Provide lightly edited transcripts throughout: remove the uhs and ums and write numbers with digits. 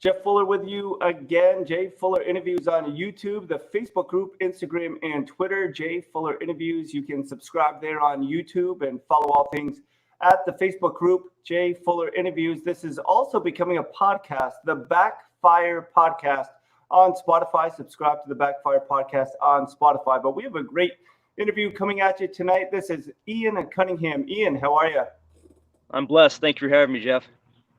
Jeff Fuller with you again. Jay Fuller Interviews on YouTube, the Facebook group, Instagram, and Twitter. Jay Fuller Interviews. You can subscribe there on YouTube and follow all things at the Facebook group, Jay Fuller Interviews. This is also becoming a podcast, the Backfire Podcast on Spotify. Subscribe to the Backfire Podcast on Spotify. But we have a great interview coming at you tonight. This is Ian and Cunningham. Ian, how are you? I'm blessed. Thank you for having me, Jeff.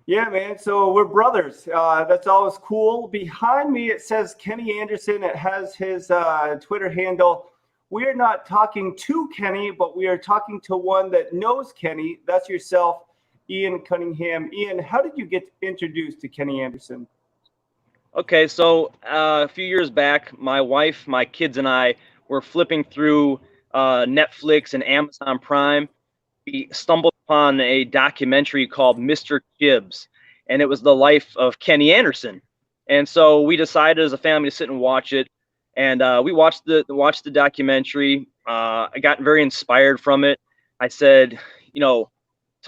Yeah, man. So we're brothers. That's always cool. Behind me, it says Kenny Anderson. It has his Twitter handle. We are not talking to Kenny, but we are talking to one that knows Kenny. That's yourself, Ian Cunningham. Ian, how did you get introduced to Kenny Anderson? Okay, so a few years back, my wife, my kids, and I were flipping through Netflix and Amazon Prime. We stumbled upon a documentary called Mr. Gibbs, and it was the life of Kenny Anderson. And so we decided as a family to sit and watch it, and we watched the documentary. I got very inspired from it. I said, to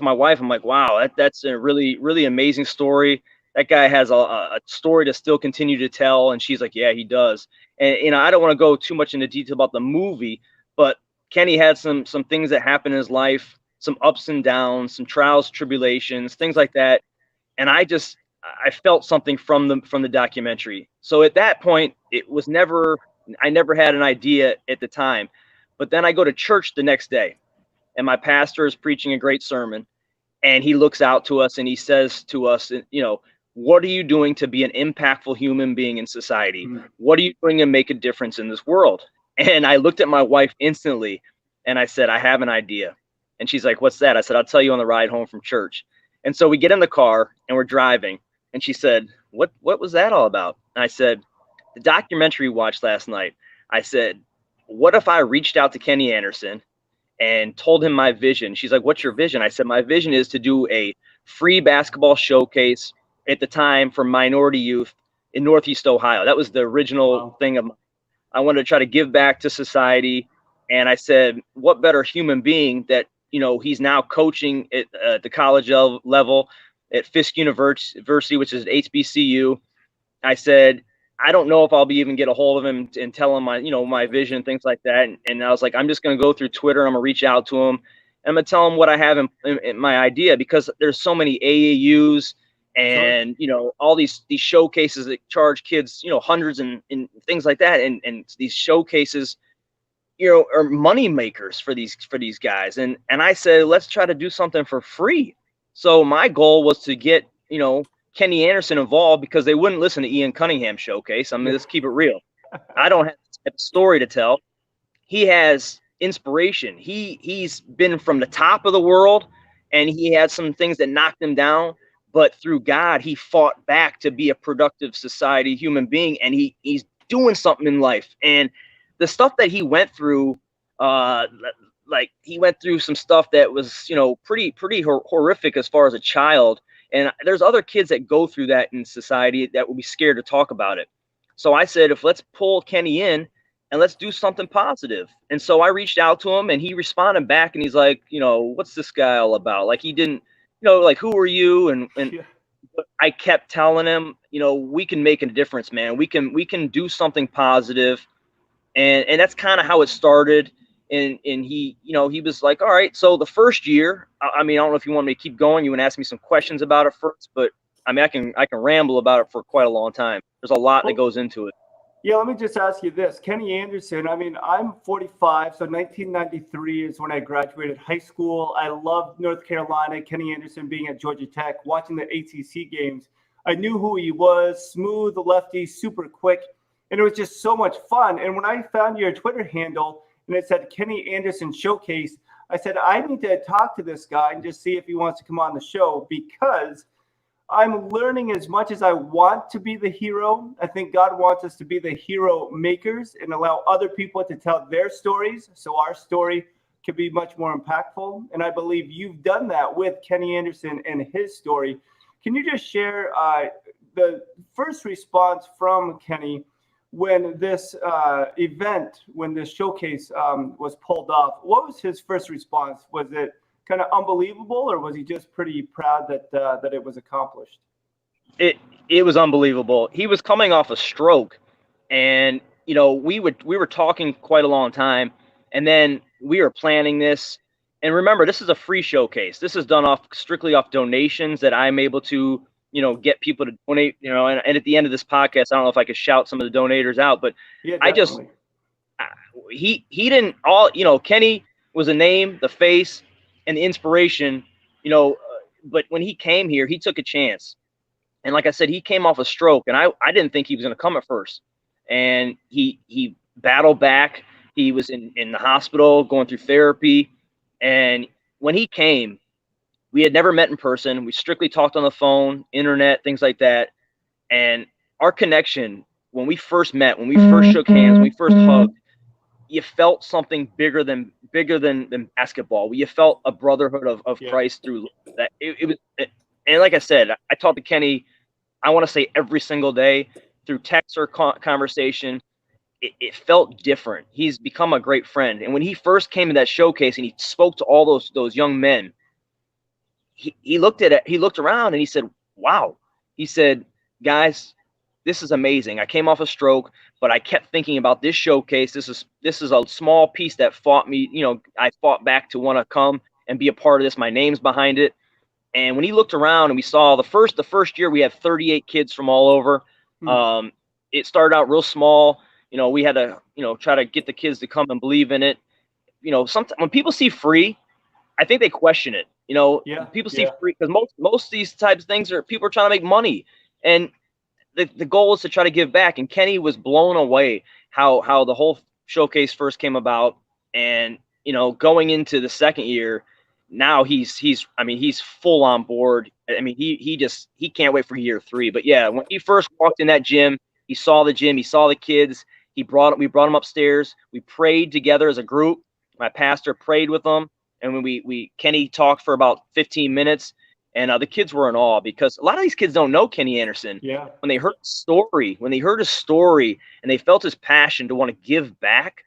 my wife, I'm like, wow, that's a really, really amazing story. That guy has a story to still continue to tell. And she's like, yeah, he does. And I don't want to go too much into detail about the movie, but Kenny had some things that happened in his life, some ups and downs, some trials, tribulations, things like that. And I felt something from the documentary. So at that point, I never had an idea at the time. But then I go to church the next day, and my pastor is preaching a great sermon, and he looks out to us and he says to us, what are you doing to be an impactful human being in society? What are you doing to make a difference in this world? And I looked at my wife instantly and I said, I have an idea. And she's like, what's that? I said, I'll tell you on the ride home from church. And so we get in the car and we're driving. And she said, what was that all about? And I said, the documentary we watched last night. I said, what if I reached out to Kenny Anderson and told him my vision? She's like, what's your vision? I said, my vision is to do a free basketball showcase at the time for minority youth in Northeast Ohio. That was the original thing of mine. I wanted to try to give back to society. And I said, what better human being that, he's now coaching at the college level at Fisk University, which is at HBCU. I said, I don't know if I'll be even get a hold of him and tell him my vision and things like that. And I was like, I'm just going to go through Twitter. I'm going to reach out to him. And I'm going to tell him what I have in my idea, because there's so many AAUs and, all these showcases that charge kids, hundreds and things like that. And these showcases, are money makers for these guys. And I said, let's try to do something for free. So my goal was to get, Kenny Anderson involved, because they wouldn't listen to Ian Cunningham showcase. I mean, let's keep it real. I don't have a story to tell. He has inspiration. He's been from the top of the world, and he had some things that knocked him down. But through God, he fought back to be a productive society human being, and he's doing something in life. And the stuff that he went through, he went through some stuff that was, pretty horrific as far as a child. And there's other kids that go through that in society that will be scared to talk about it. So I said, let's pull Kenny in and let's do something positive. And so I reached out to him, and he responded back, and he's like, what's this guy all about? Like, he didn't, who are you? And I kept telling him, we can make a difference, man. We can do something positive. And that's kind of how it started. And he, he was like, all right. So the first year, I don't know if you want me to keep going. You want to ask me some questions about it first, but I can ramble about it for quite a long time. There's a lot that goes into it. Yeah, let me just ask you this. Kenny Anderson, I'm 45, so 1993 is when I graduated high school. I loved North Carolina, Kenny Anderson being at Georgia Tech, watching the ACC games. I knew who he was, smooth, lefty, super quick, and it was just so much fun. And when I found your Twitter handle and it said Kenny Anderson Showcase, I said, I need to talk to this guy and just see if he wants to come on the show, because I'm learning as much as I want to be the hero. I think God wants us to be the hero makers and allow other people to tell their stories, so our story can be much more impactful. And I believe you've done that with Kenny Anderson and his story. Can you just share the first response from Kenny when this event, when this showcase was pulled off? What was his first response? Was it kind of unbelievable, or was he just pretty proud that it was accomplished? It was unbelievable. He was coming off a stroke, and we were talking quite a long time, and then we were planning this. And remember, this is a free showcase. This is done off strictly off donations that I'm able to get people to donate. And at the end of this podcast, I don't know if I could shout some of the donators out, but Yeah, I just definitely. he didn't all Kenny was a name, the face, and the inspiration. But when he came here, he took a chance. And like I said, he came off a stroke, and I didn't think he was going to come at first. And he battled back. He was in the hospital going through therapy. And when he came, we had never met in person. We strictly talked on the phone, internet, things like that. And our connection, when we first met, when we first shook hands, when we first hugged, you felt something bigger than basketball. You felt a brotherhood of Yeah. Christ through that. It was, and like I said, I talked to Kenny, I want to say every single day through text or conversation. It felt different. He's become a great friend. And when he first came to that showcase and he spoke to all those young men, he looked at it, he looked around and he said, wow. He said, guys, this is amazing. I came off a stroke, but I kept thinking about this showcase. This is a small piece that fought me. I fought back to want to come and be a part of this. My name's behind it. And when he looked around and we saw the first year, we had 38 kids from all over. It started out real small. We had to, try to get the kids to come and believe in it. Sometimes when people see free, I think they question it. Yeah. People see free because most of these types of things people are trying to make money, and the goal is to try to give back. And Kenny was blown away how the whole showcase first came about, and going into the second year, now he's full on board. I mean, he can't wait for year 3. But yeah, when he first walked in that gym, he saw the gym, he saw the kids. We brought him upstairs. We prayed together as a group. My pastor prayed with them, and when Kenny talked for about 15 minutes, and the kids were in awe because a lot of these kids don't know Kenny Anderson. Yeah. When they heard his story, and they felt his passion to want to give back,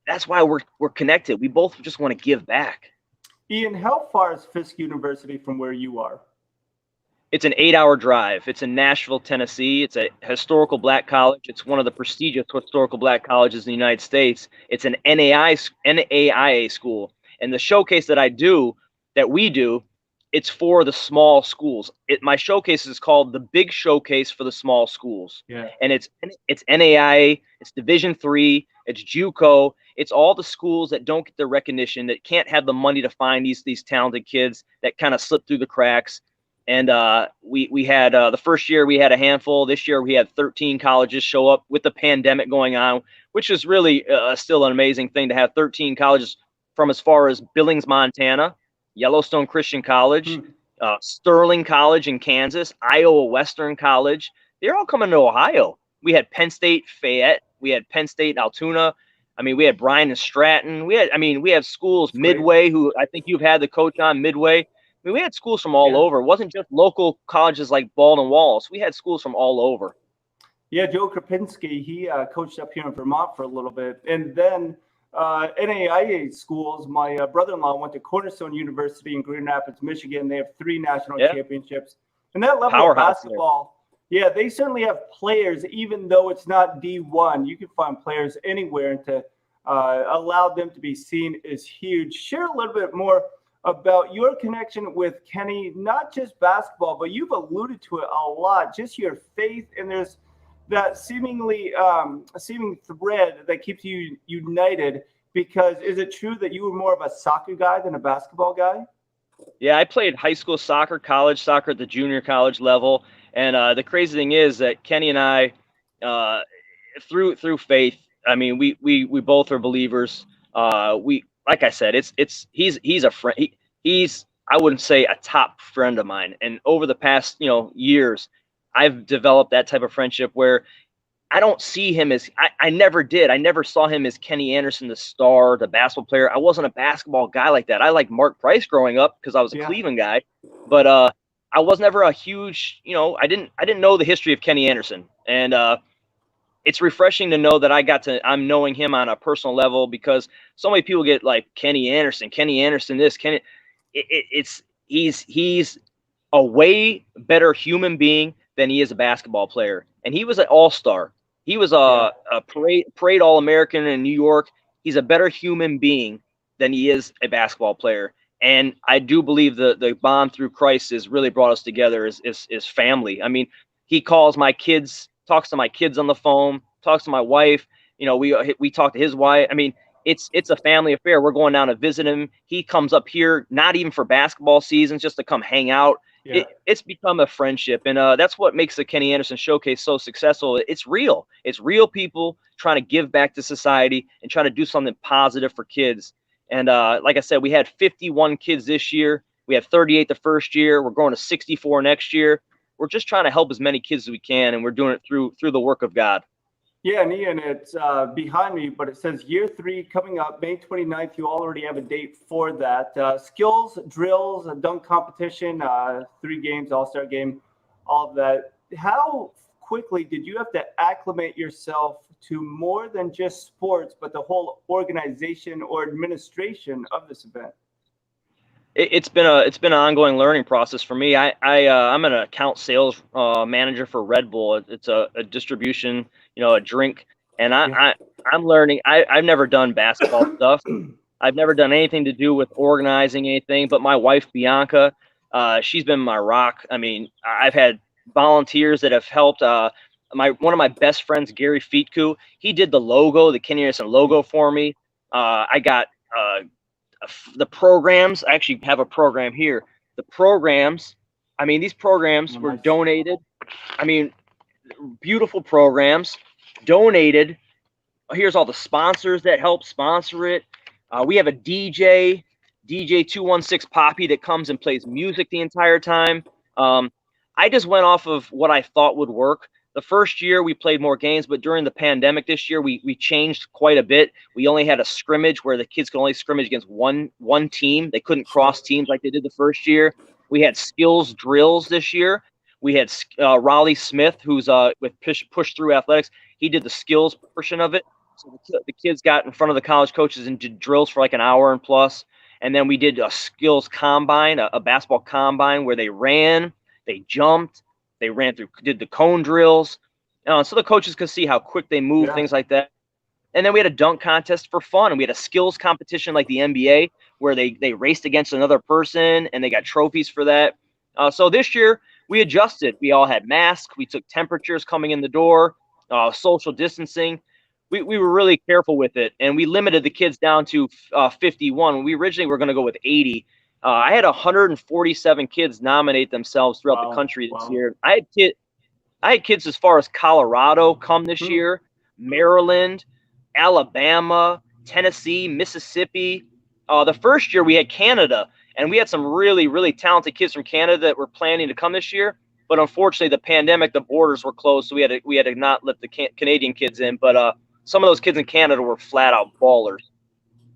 that's why we're connected. We both just want to give back. Ian, how far is Fisk University from where you are? It's an 8-hour drive. It's in Nashville, Tennessee. It's a historical black college. It's one of the prestigious historical black colleges in the United States. It's an NAIA school. And the showcase that we do, it's for the small schools. My showcase is called the Big Showcase for the Small Schools. Yeah. And it's NAIA, it's Division III, it's JUCO. It's all the schools that don't get the recognition, that can't have the money to find these talented kids that kind of slip through the cracks. And we had the first year we had a handful. This year we had 13 colleges show up with the pandemic going on, which is really still an amazing thing to have 13 colleges from as far as Billings, Montana, Yellowstone Christian College, Sterling College in Kansas, Iowa Western College. They're all coming to Ohio. We had Penn State Fayette. We had Penn State Altoona. I mean, we had Bryan and Stratton. We have schools, Midway, who I think you've had the coach on, Midway. I mean, we had schools from all over. It wasn't just local colleges like Baldwin Wallace. We had schools from all over. Yeah, Joe Krapinski, he coached up here in Vermont for a little bit. And then NAIA schools, my brother-in-law went to Cornerstone University in Grand Rapids, Michigan. They have 3 national championships. And that level of basketball, they certainly have players, even though it's not D1. You can find players anywhere, and to allow them to be seen is huge. Share a little bit more about your connection with Kenny, not just basketball, but you've alluded to it a lot, just your faith, and there's that seeming thread that keeps you united. Because is it true that you were more of a soccer guy than a basketball guy? Yeah, I played high school soccer, college soccer at the junior college level. And the crazy thing is that Kenny and I, through faith, I mean, we both are believers. Like I said, he's a friend. He's I wouldn't say a top friend of mine. And over the past years, I've developed that type of friendship where I don't see him as I never did. I never saw him as Kenny Anderson, the star, the basketball player. I wasn't a basketball guy like that. I liked Mark Price growing up because I was a Cleveland guy, but I was never a huge, I didn't know the history of Kenny Anderson. And it's refreshing to know that I'm knowing him on a personal level, because so many people get like Kenny Anderson this, he's a way better human being than he is a basketball player. And he was an all-star. He was Yeah. a parade All-American in New York. He's a better human being than he is a basketball player. And I do believe the bond through Christ has really brought us together as family. I mean, he calls my kids, talks to my kids on the phone, talks to my wife. You know, we talk to his wife. I mean, it's a family affair. We're going down to visit him. He comes up here, not even for basketball seasons, just to come hang out. Yeah. It's become a friendship, and that's what makes the Kenny Anderson Showcase so successful. It's real. It's real people trying to give back to society and trying to do something positive for kids. And like I said, we had 51 kids this year. We had 38 the first year. We're going to 64 next year. We're just trying to help as many kids as we can, and we're doing it through the work of God. Yeah, and Ian, it's behind me, but it says year 3 coming up, May 29th. You already have a date for that. Skills, drills, a dunk competition, 3 games, all-star game, all of that. How quickly did you have to acclimate yourself to more than just sports, but the whole organization or administration of this event? It's been an ongoing learning process for me. I'm an account sales manager for Red Bull. It's a distribution, a drink, and Yeah. I'm learning. I've never done basketball stuff. I've never done anything to do with organizing anything. But my wife Bianca, she's been my rock. I mean, I've had volunteers that have helped. One of my best friends, Gary Feetku, he did the logo, the Kenny Anderson logo for me. I got the programs. I actually have a program here. The programs, I mean, these programs were Nice. donated. I mean, beautiful programs donated. Here's all the sponsors that help sponsor it. We have a DJ 216 Poppy that comes and plays music the entire time. I just went off of what I thought would work. The first year we played more games, but during the pandemic this year we changed quite a bit. We only had a scrimmage where the kids could only scrimmage against one team. They couldn't cross teams like they did the first year. We had skills drills this year. We had Raleigh Smith, who's with push through athletics. He did the skills portion of it. So the kids got in front of the college coaches and did drills for like an hour and plus. And then we did a skills combine, a basketball combine where they ran, they jumped, they ran through, did the cone drills. So the coaches could see how quick they move, Yeah. things like that. And then we had a dunk contest for fun. And we had a skills competition like the NBA where they raced against another person and they got trophies for that. So this year we adjusted. We all had masks. We took temperatures coming in the door, social distancing. We were really careful with it. And we limited the kids down to 51. We originally were going to go with 80. I had 147 kids nominate themselves throughout the country this year. I had kids as far as Colorado come this year, Maryland, Alabama, Tennessee, Mississippi. The first year we had Canada, and we had some really, really talented kids from Canada that were planning to come this year. But unfortunately, the pandemic, the borders were closed, so we had to not let the Canadian kids in. But some of those kids in Canada were flat out ballers.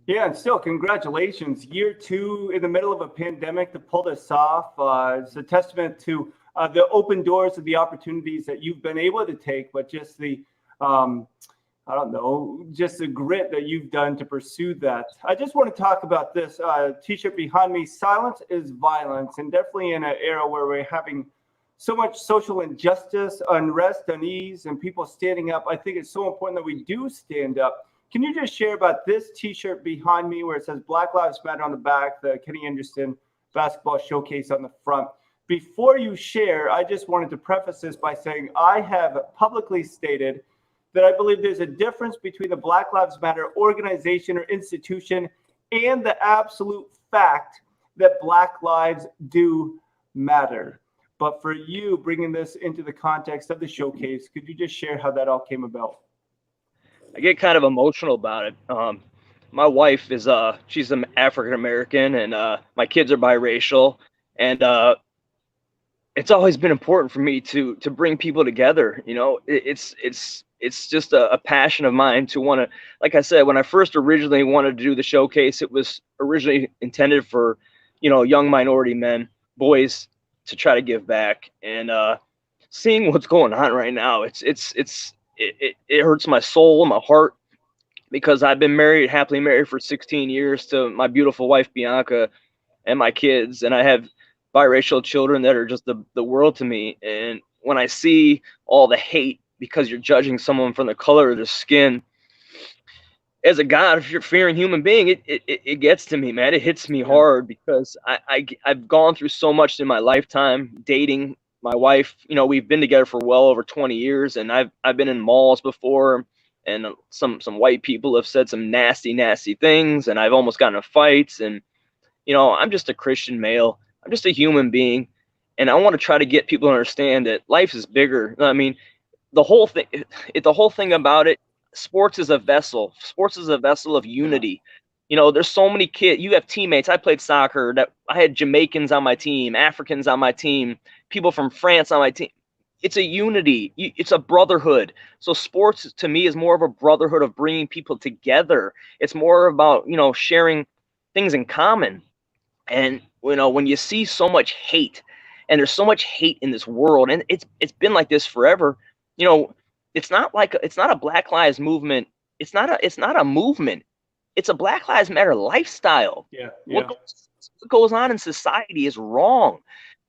Yeah, and still, congratulations. Year 2 in the middle of a pandemic to pull this off. It's a testament to the open doors and the opportunities that you've been able to take, but just the, just the grit that you've done to pursue that. I just want to talk about this T-shirt behind me. Silence is violence, and definitely in an era where we're having so much social injustice, unrest, unease, and people standing up. I think it's so important that we do stand up. Can you just share about this T-shirt behind me where it says Black Lives Matter on the back, the Kenny Anderson Basketball Showcase on the front? Before you share, I just wanted to preface this by saying I have publicly stated that I believe there's a difference between the Black Lives Matter organization or institution and the absolute fact that Black lives do matter. But for you, bringing this into the context of the showcase, could you just share how that all came about? I get kind of emotional about it. My wife is she's an African American, and my kids are biracial, and it's always been important for me to bring people together. It's just a passion of mine to want to. Like I said, when I first originally wanted to do the showcase, it was originally intended for young minority men, boys, to try to give back. And seeing what's going on right now, it hurts my soul, my heart, because I've been happily married for 16 years to my beautiful wife, Bianca, and my kids. And I have biracial children that are just the world to me. And when I see all the hate because you're judging someone from the color of their skin, as a God fearing human being, it gets to me, man. It hits me Yeah. hard because I've gone through so much in my lifetime dating my wife. You know, we've been together for well over 20 years, and I've been in malls before, and some white people have said some nasty things, and I've almost gotten in fights. And you know, I'm just a Christian male. I'm just a human being, and I want to try to get people to understand that life is bigger. I mean, the whole thing about it, sports is a vessel of Yeah. unity. You know, there's so many kids. You have teammates. I played soccer. That I had Jamaicans on my team, Africans on my team, people from France on my team. It's a unity. It's a brotherhood. So sports to me is more of a brotherhood of bringing people together. It's more about, you know, sharing things in common. And you know, when you see so much hate, and there's so much hate in this world, and it's been like this forever. You know, it's not a Black Lives movement. It's not a movement. It's a Black Lives Matter lifestyle. Yeah. What Yeah. what goes on in society is wrong.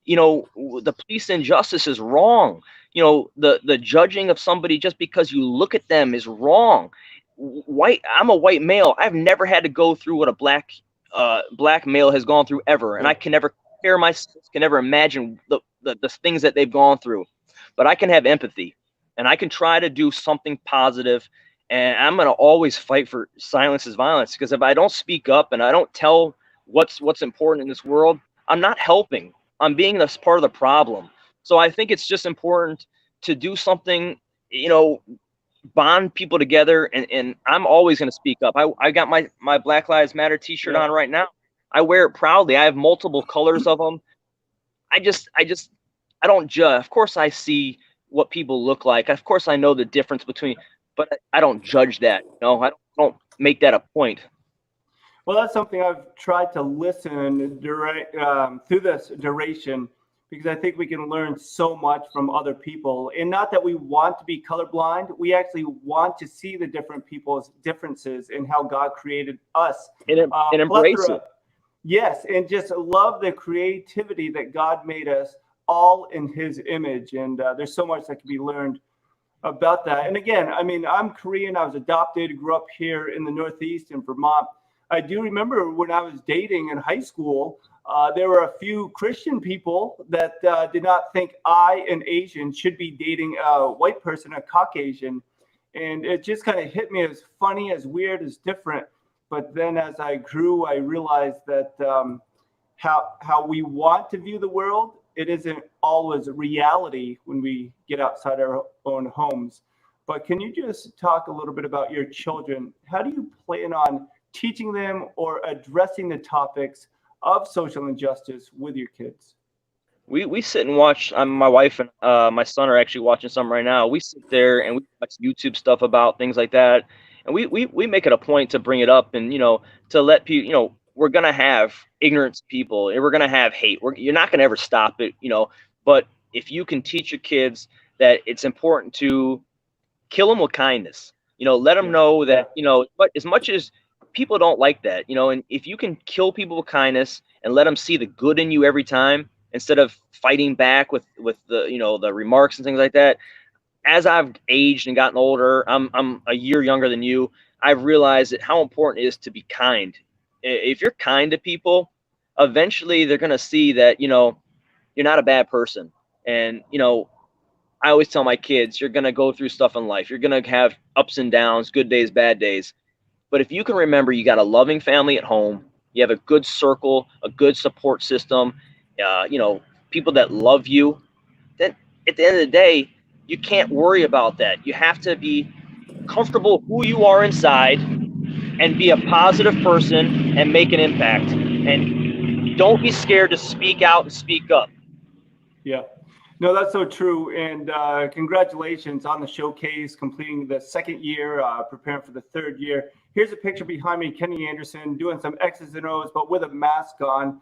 You know, the police injustice is wrong. You know, the judging of somebody just because you look at them is wrong. I'm a white male. I've never had to go through what a black male has gone through ever, and Yeah. I can never compare myself, can never imagine the things that they've gone through. But I can have empathy, and I can try to do something positive, and I'm going to always fight for silence is violence, because if I don't speak up and I don't tell what's important in this world, I'm not helping. I'm being this part of the problem. So I think it's just important to do something, you know, bond people together, and I'm always going to speak up. I got my Black Lives Matter t-shirt Yeah. on right now. I wear it proudly. I have multiple colors of them. I don't judge. Of course I see what people look like. Of course I know the difference between, but I don't judge that. You know, I don't make that a point. Well, that's something I've tried to listen through this duration, because I think we can learn so much from other people. And not that we want to be colorblind, we actually want to see the different people's differences in how God created us. And embrace Plethora, it. yes, and just love the creativity that God made us all in His image. And there's so much that can be learned about that. And again, I mean, I'm Korean. I was adopted, grew up here in the Northeast in Vermont. I do remember when I was dating in high school, there were a few Christian people that did not think I, an Asian, should be dating a white person, a Caucasian. And it just kind of hit me as funny, as weird, as different. But then as I grew, I realized that how we want to view the world, it isn't always reality when we get outside our own homes. But can you just talk a little bit about your children? How do you plan on teaching them or addressing the topics of social injustice with your kids? We sit and watch. My wife and my son are actually watching some right now. We sit there and we watch YouTube stuff about things like that, and we make it a point to bring it up, and you know, to let people, you know, we're gonna have ignorant people and we're gonna have hate. You're not gonna ever stop it, you know. But if you can teach your kids that it's important to kill them with kindness, you know, let them Yeah, know yeah, that, you know, but as much as people don't like that, you know, and if you can kill people with kindness and let them see the good in you every time, instead of fighting back with the, you know, the remarks and things like that. As I've aged and gotten older, I'm a year younger than you. I've realized that how important it is to be kind. If you're kind to people, eventually they're going to see that, you know, you're not a bad person. And you know, I always tell my kids, you're going to go through stuff in life. You're going to have ups and downs, good days, bad days. But if you can remember, you got a loving family at home, you have a good circle, a good support system, you know, people that love you, then at the end of the day, you can't worry about that. You have to be comfortable who you are inside and be a positive person and make an impact. And don't be scared to speak out and speak up. yeah. No, that's so true. And congratulations on the showcase, completing the second year, preparing for the third year. Here's a picture behind me, Kenny Anderson doing some X's and O's, but with a mask on.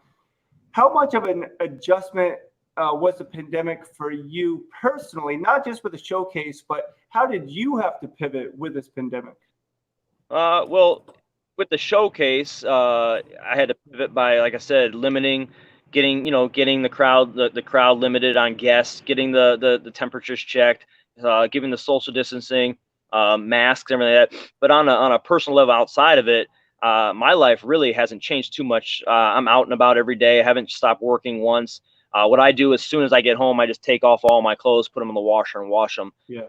How much of an adjustment was the pandemic for you personally, not just with the showcase, but how did you have to pivot with this pandemic? Well, with the showcase, I had to pivot by, like I said, limiting getting the crowd limited on guests, getting the temperatures checked, giving the social distancing, masks, everything like that. But on a personal level outside of it, my life really hasn't changed too much. I'm out and about every day. I haven't stopped working once. What I do as soon as I get home, I just take off all my clothes, put them in the washer, and wash them. Yeah.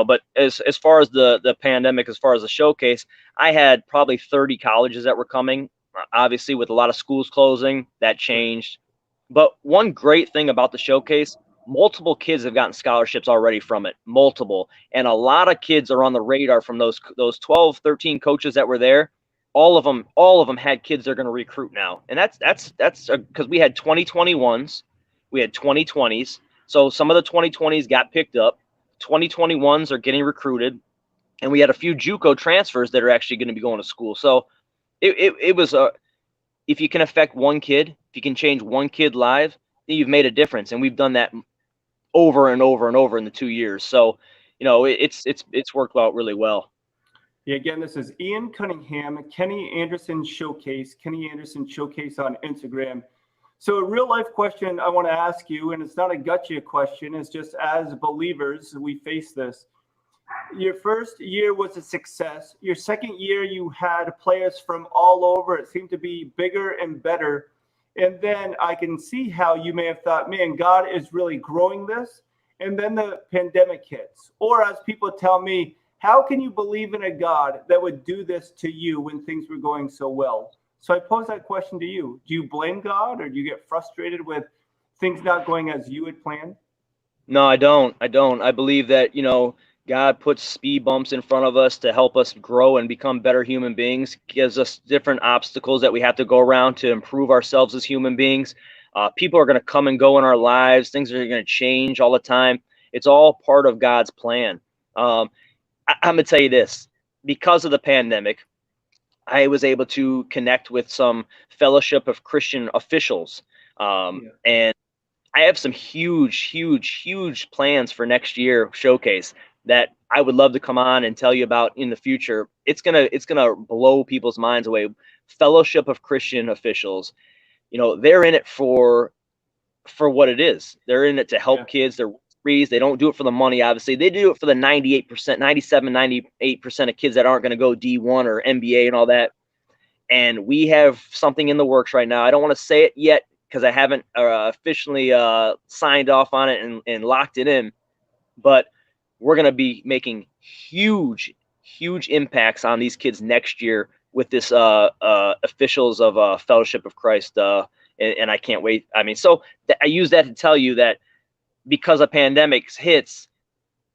But as far as the pandemic, as far as the showcase, I had probably 30 colleges that were coming. Obviously, with a lot of schools closing, that changed. But one great thing about the showcase, multiple kids have gotten scholarships already from it, multiple. And a lot of kids are on the radar from those 12, 13 coaches that were there. All of them had kids they're going to recruit now. And that's because we had 2021s, we had 2020s. So some of the 2020s got picked up. 2021s are getting recruited. And we had a few JUCO transfers that are actually going to be going to school. So it was if you can affect one kid, if you can change one kid live, then you've made a difference. And we've done that over and over and over in the 2 years. So, it's worked out really well. Yeah, again, this is Ian Cunningham, Kenny Anderson Showcase on Instagram. So a real life question I want to ask you, and it's not a gotcha question, it's just as believers, we face this. Your first year was a success. Your second year, you had players from all over. It seemed to be bigger and better. And then I can see how you may have thought, man, God is really growing this. And then the pandemic hits. Or as people tell me, how can you believe in a God that would do this to you when things were going so well? So I pose that question to you. Do you blame God, or do you get frustrated with things not going as you had planned? No, I don't. I believe that, God puts speed bumps in front of us to help us grow and become better human beings, gives us different obstacles that we have to go around to improve ourselves as human beings. People are going to come and go in our lives. Things are going to change all the time. It's all part of God's plan. I'm going to tell you this, because of the pandemic, I was able to connect with some fellowship of Christian officials. And I have some huge plans for next year showcase that I would love to come on and tell you about in the future. It's gonna blow people's minds away. Fellowship of Christian officials, they're in it for what it is. They're in it to help kids. They're free. They don't do it for the money, obviously. They do it for the 98%, 97, 98% of kids that aren't going to go D1 or NBA and all that. And we have something in the works right now. I don't want to say it yet because I haven't officially signed off on it and locked it in. But we're going to be making huge impacts on these kids next year with this officials of Fellowship of Christ. And I can't wait. I mean, so I use that to tell you that because a pandemic hits,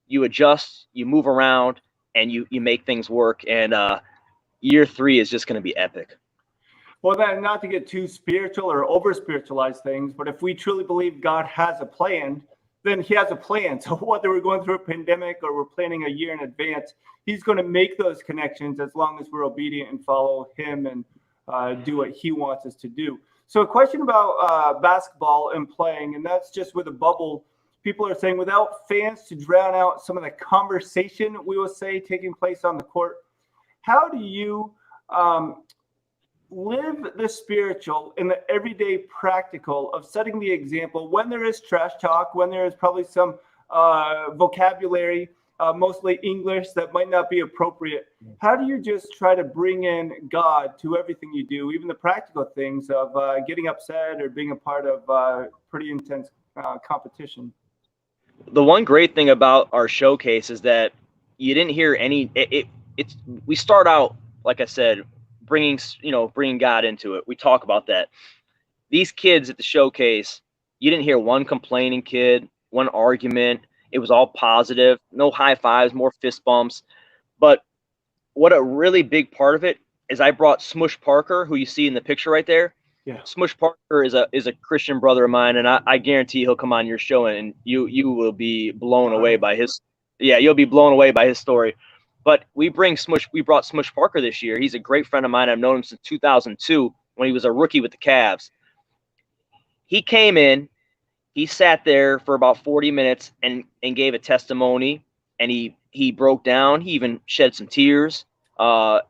you adjust, you move around, and you make things work. And year 3 is just going to be epic. Well, then, not to get too spiritual or over spiritualize things, but if we truly believe God has a plan, then he has a plan. So whether we're going through a pandemic or we're planning a year in advance, he's going to make those connections as long as we're obedient and follow him and do what he wants us to do. So a question about basketball and playing, and that's just with a bubble. People are saying without fans to drown out some of the conversation, we will say, taking place on the court, how do you live the spiritual in the everyday practical of setting the example when there is trash talk, when there is probably some vocabulary, mostly English, that might not be appropriate? How do you just try to bring in God to everything you do, even the practical things of getting upset or being a part of pretty intense competition? The one great thing about our showcase is that you didn't hear any. We start out, like I said, bringing God into it. We talk about that. These kids at the showcase, you didn't hear one complaining kid, one argument. It was all positive, no high fives, more fist bumps. But what a really big part of it is I brought Smush Parker, who you see in the picture right there. Yeah. Smush Parker is a Christian brother of mine, and I guarantee he'll come on your show and you will be blown away by his. Yeah, you'll be blown away by his story. But we brought Smush Parker this year. He's a great friend of mine. I've known him since 2002 when he was a rookie with the Cavs. He came in, he sat there for about 40 minutes and gave a testimony, and he broke down. He even shed some tears. And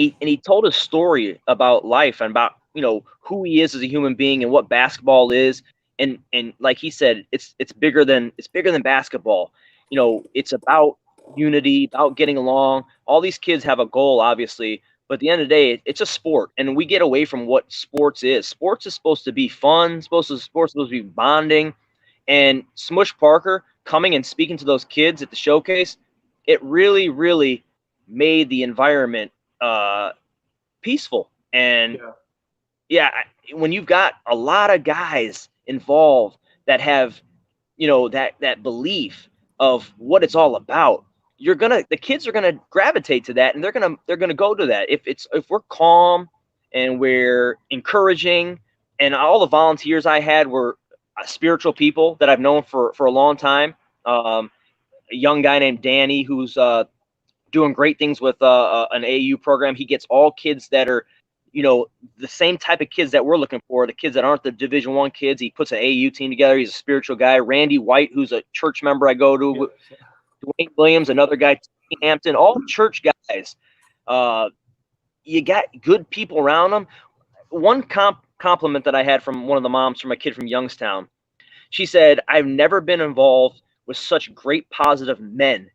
he told a story about life and about who he is as a human being and what basketball is. And like he said, it's bigger than basketball. It's about unity, about getting along. All these kids have a goal, obviously, but at the end of the day, it's a sport, and we get away from what sports is. Sports is supposed to be fun, sports supposed to be bonding. And Smush Parker coming and speaking to those kids at the showcase, it really, really made the environment peaceful. And Yeah. yeah, when you've got a lot of guys involved that have, that belief of what it's all about, the kids are gonna gravitate to that, and they're gonna go to that. If we're calm and we're encouraging, and all the volunteers I had were spiritual people that I've known for a long time. A young guy named Danny who's doing great things with an AU program. He gets all kids that are, the same type of kids that we're looking for, the kids that aren't the Division I kids. He puts an AU team together. He's a spiritual guy. Randy White, who's a church member I go to. Yeah. Dwayne Williams, another guy, Hampton, all church guys. You got good people around them. One compliment that I had from one of the moms from a kid from Youngstown, she said, I've never been involved with such great positive men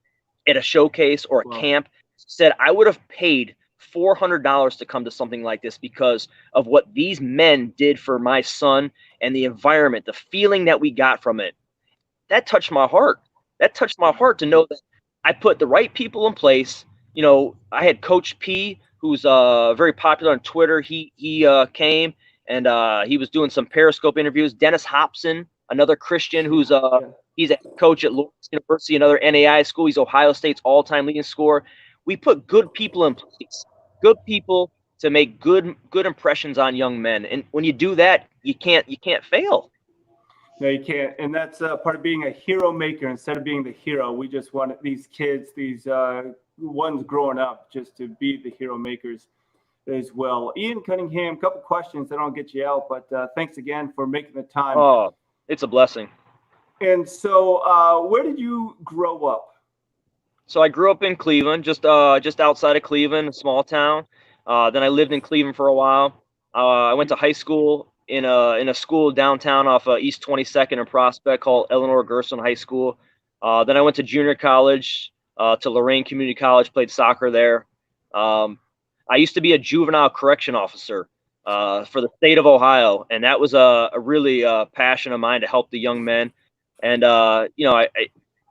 at a showcase or a Wow. camp. Said, I would have paid $400 to come to something like this because of what these men did for my son and the environment, the feeling that we got from it. That touched my heart. That touched my heart to know that I put the right people in place. I had Coach P, who's very popular on Twitter. He came and he was doing some Periscope interviews. Dennis Hobson, another Christian who's Yeah. he's a coach at Lawrence University, another NAI school. He's Ohio State's all-time leading scorer. We put good people in place, good people to make good impressions on young men. And when you do that, you can't fail. No, you can't. And that's part of being a hero maker instead of being the hero. We just want these kids, these ones growing up, just to be the hero makers as well. Ian Cunningham, a couple questions. I don't get you out, but thanks again for making the time. Oh, it's a blessing. And so where did you grow up? So I grew up in Cleveland, just outside of Cleveland, a small town. Then I lived in Cleveland for a while. I went to high school in a school downtown off East 22nd and Prospect called Eleanor Gerson High School. Then I went to junior college to Lorraine Community College, played soccer there. I used to be a juvenile correction officer for the state of Ohio, and that was a really passion of mine to help the young men. And I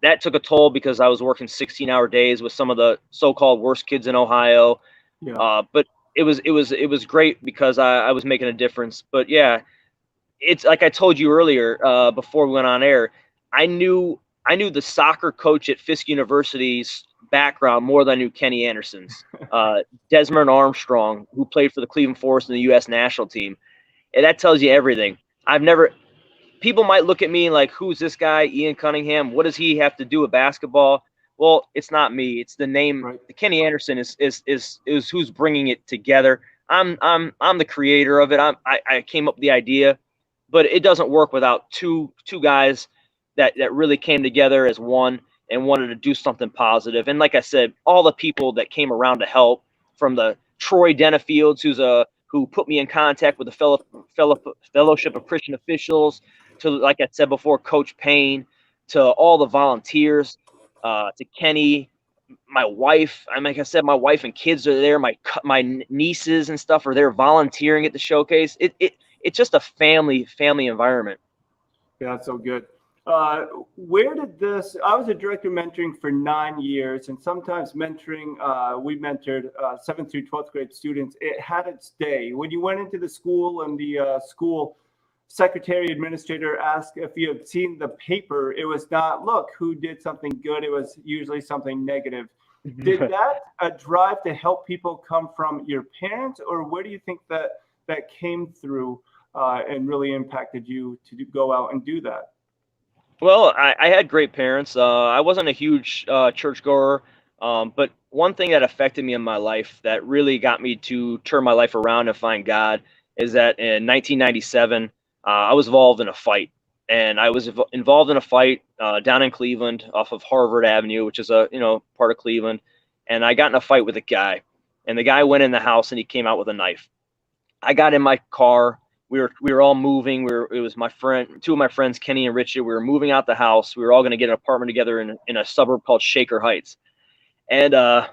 that took a toll because I was working 16-hour days with some of the so-called worst kids in Ohio. Yeah. But it was great because I was making a difference. But yeah, it's like I told you earlier before we went on air. I knew the soccer coach at Fisk University's background more than I knew Kenny Anderson's. Desmond Armstrong, who played for the Cleveland Forest and the U.S. national team, and that tells you everything. People might look at me like, who's this guy, Ian Cunningham? What does he have to do with basketball? Well, it's not me. It's the name. Right. Kenny Anderson is who's bringing it together. I'm the creator of it. I came up with the idea, but it doesn't work without two guys that really came together as one and wanted to do something positive. And like I said, all the people that came around to help, from the Troy Denafields, who put me in contact with the Fellowship of Christian Officials, to, like I said before, Coach Payne, to all the volunteers, to Kenny, my wife. I mean, like I said, my wife and kids are there. My nieces and stuff are there volunteering at the showcase. It's just a family environment. Yeah, that's so good. Where did this? I was a director of mentoring for 9 years, and sometimes mentoring, we mentored 7th through 12th grade students. It had its day. When you went into the school and the school secretary administrator asked if you had seen the paper, it was not, look, who did something good. It was usually something negative. Did that drive to help people come from your parents, or where do you think that came through and really impacted you to go out and do that? Well, I had great parents. I wasn't a huge churchgoer, but one thing that affected me in my life that really got me to turn my life around and find God is that in 1997, I was involved in a fight. And I was involved in a fight down in Cleveland off of Harvard Avenue, which is a part of Cleveland. And I got in a fight with a guy. And the guy went in the house and he came out with a knife. I got in my car. We were all moving. It was my friend, two of my friends, Kenny and Richard. We were moving out the house. We were all going to get an apartment together in a suburb called Shaker Heights. And the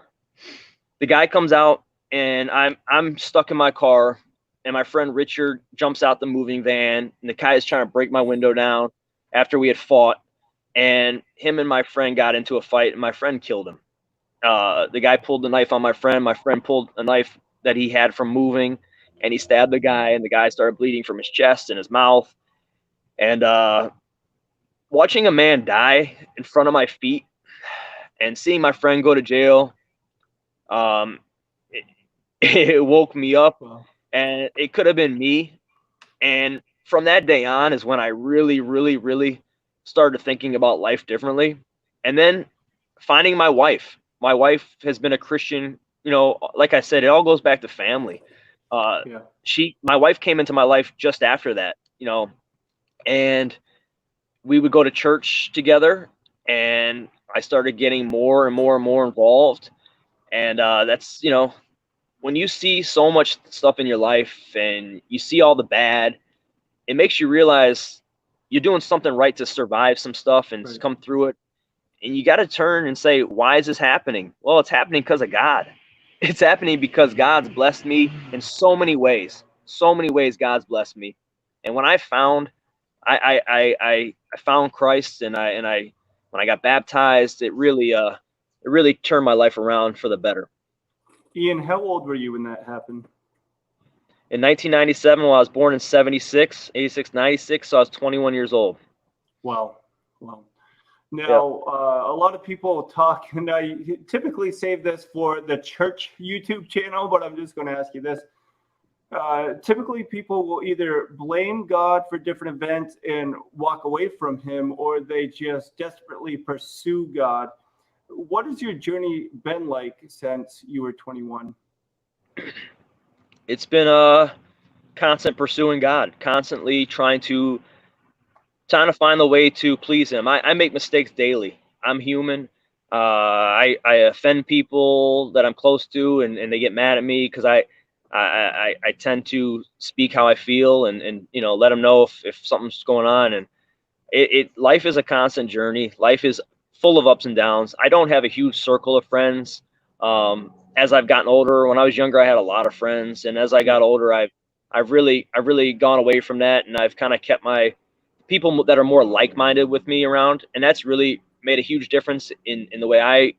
guy comes out, and I'm stuck in my car, and my friend Richard jumps out the moving van, and the guy is trying to break my window down after we had fought, and him and my friend got into a fight, and my friend killed him. The guy pulled the knife on my friend. My friend pulled a knife that he had from moving, and he stabbed the guy, and the guy started bleeding from his chest and his mouth. And watching a man die in front of my feet and seeing my friend go to jail, um, it, it woke me up, Wow. and it could have been me. And from that day on is when I really, really, really started thinking about life differently. And then finding my wife. My wife has been a Christian, like I said, it all goes back to family. Yeah. My wife came into my life just after that, and we would go to church together, and I started getting more and more and more involved. And that's, when you see so much stuff in your life and you see all the bad, it makes you realize you're doing something right to survive some stuff and Right. come through it. And you got to turn and say, why is this happening? Well, it's happening because of God. It's happening because God's blessed me in so many ways. So many ways God's blessed me. And when I found I found Christ, and I when I got baptized, it really turned my life around for the better. Ian, how old were you when that happened? In 1997, well, I was born in 76, 86, 96, so I was 21 years old. Wow. Wow. Yep. Now, a lot of people talk, and I typically save this for the church YouTube channel, but I'm just going to ask you this. Typically, people will either blame God for different events and walk away from Him, or they just desperately pursue God. What has your journey been like since you were 21? It's been a constant pursuing God, constantly trying to find the way to please Him. I make mistakes daily. I'm human. I offend people that I'm close to, and they get mad at me because I tend to speak how I feel, and let them know if something's going on. And life is a constant journey. Life is full of ups and downs. I don't have a huge circle of friends. As I've gotten older, when I was younger, I had a lot of friends, and as I got older, I've really gone away from that, and I've kind of kept my people that are more like-minded with me around, and that's really made a huge difference in the way I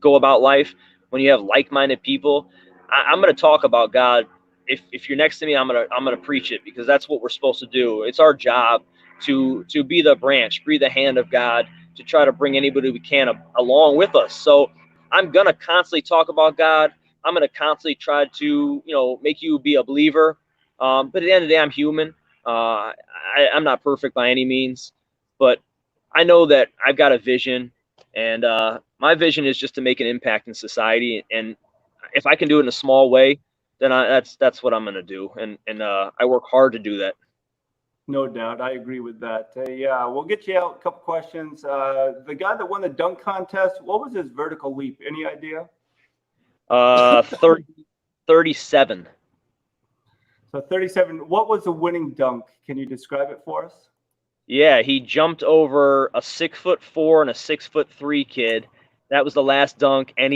go about life. When you have like-minded people, I'm going to talk about God. If you're next to me, I'm gonna preach it, because that's what we're supposed to do. It's our job to be the branch, be the hand of God, to try to bring anybody we can along with us. So I'm gonna constantly talk about God. I'm gonna constantly try to make you be a believer. But at the end of the day, I'm human. I'm not perfect by any means, but I know that I've got a vision, and my vision is just to make an impact in society. And if I can do it in a small way, then that's what I'm going to do. And I work hard to do that. No doubt. I agree with that. Yeah, we'll get you out a couple questions. The guy that won the dunk contest, what was his vertical leap? Any idea? 30, 37. So 37. What was the winning dunk? Can you describe it for us? Yeah, he jumped over a 6'4" and a 6'3" kid. That was the last dunk, and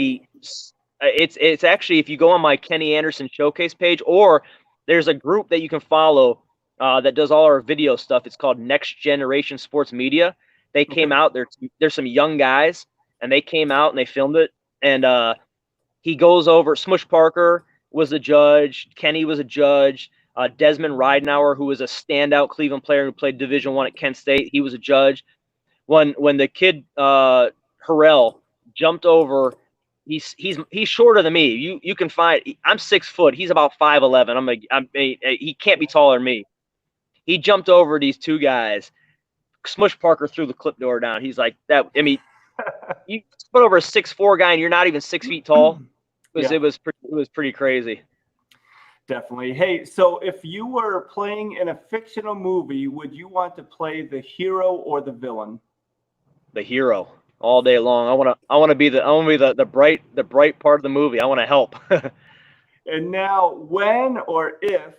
it's actually, if you go on my Kenny Anderson showcase page, or there's a group that you can follow that does all our video stuff. It's called Next Generation Sports Media. They came Okay. out. There's some young guys, and they came out and they filmed it. And he goes over. Smush Parker was a judge. Kenny was a judge. Desmond Ridenauer, who was a standout Cleveland player who played Division I at Kent State, he was a judge. When the kid Harrell jumped over, he's shorter than me. You can find. I'm 6 foot. He's about 5'11". He can't be taller than me. He jumped over these two guys. Smush Parker threw the clip door down. He's like that. I mean, you put over a 6'4" guy and you're not even 6 feet tall. Yeah. It was pretty crazy. Definitely. Hey, so if you were playing in a fictional movie, would you want to play the hero or the villain? The hero all day long. I want to be the bright part of the movie. I want to help. And now, when or if,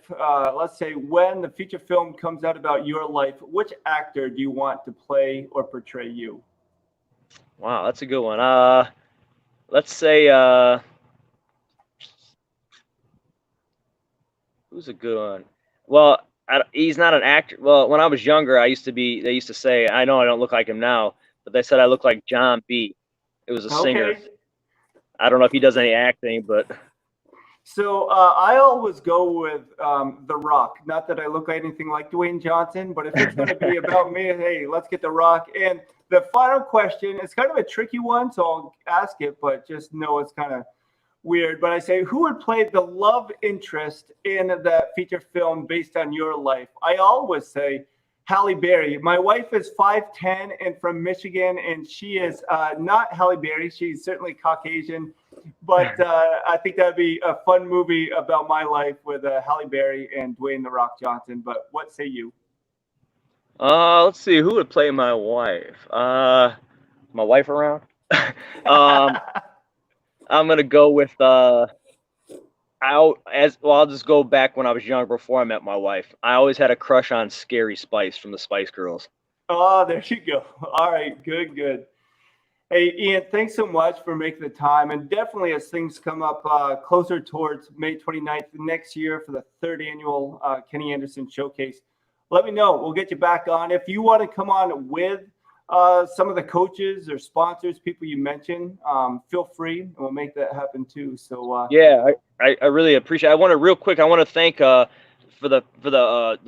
let's say, when the feature film comes out about your life, which actor do you want to play or portray you? Wow, that's a good one. Let's say who's a good one? Well, he's not an actor. Well, when I was younger, I used to be. They used to say, I know I don't look like him now, but they said I look like John B. It was a singer. Okay. I don't know if he does any acting, but So I always go with The Rock. Not that I look anything like Dwayne Johnson, but if it's going to be about me, hey, let's get The Rock. And the final question is kind of a tricky one, so I'll ask it, but just know it's kind of weird. But I say, who would play the love interest in that feature film based on your life? I always say Halle Berry. My wife is 5'10" and from Michigan, and she is not Halle Berry. She's certainly Caucasian. But I think that'd be a fun movie about my life with Halle Berry and Dwayne The Rock Johnson. But what say you? let's see who would play my wife. My wife around. um, I'm gonna go with I'll just go back when I was young before I met my wife. I always had a crush on Scary Spice from the Spice Girls. Oh, there you go. All right, good, good. Hey, Ian, thanks so much for making the time. And definitely as things come up closer towards May 29th next year for the third annual Kenny Anderson Showcase, let me know. We'll get you back on. If you want to come on with some of the coaches or sponsors, people you mentioned, feel free, and we'll make that happen too. So, Yeah, I really appreciate it. I want to real quick. I want to thank for the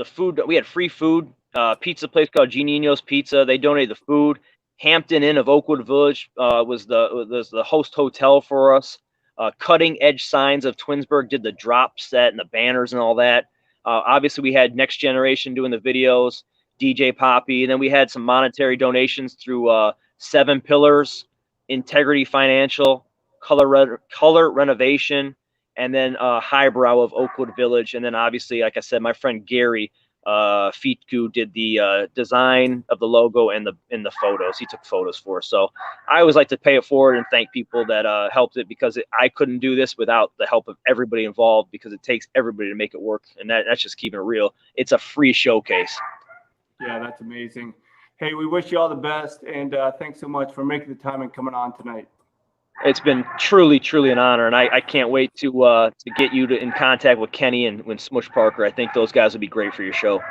food. We had free food. Pizza place called Genino's Pizza. They donated the food. Hampton Inn of Oakwood Village was the host hotel for us. Cutting Edge Signs of Twinsburg did the drop set and the banners and all that. Obviously, we had Next Generation doing the videos, DJ Poppy, and then we had some monetary donations through Seven Pillars, Integrity Financial, Color Renovation, and then Highbrow of Oakwood Village, and then obviously, like I said, my friend Gary Fitku did the design of the logo and the photos. He took photos for us. So I always like to pay it forward and thank people that helped it, because I couldn't do this without the help of everybody involved, because it takes everybody to make it work, and that's just keeping it real. It's a free showcase. yeah, that's amazing. Hey, we wish you all the best, and thanks so much for making the time and coming on tonight. It's been truly, truly an honor, and I can't wait to get you in contact with Kenny and Smush Parker. I think those guys would be great for your show.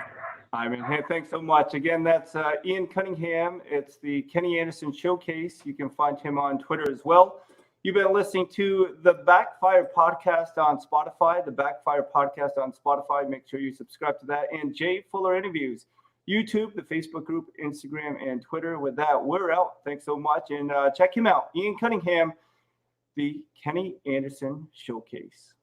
I mean, hey, thanks so much. Again, that's Ian Cunningham. It's the Kenny Anderson Showcase. You can find him on Twitter as well. You've been listening to the Backfire Podcast on Spotify. The Backfire Podcast on Spotify. Make sure you subscribe to that. And Jay Fuller Interviews, YouTube, the Facebook group, Instagram, and Twitter. With that, we're out. Thanks so much. And check him out, Ian Cunningham, the Kenny Anderson Showcase.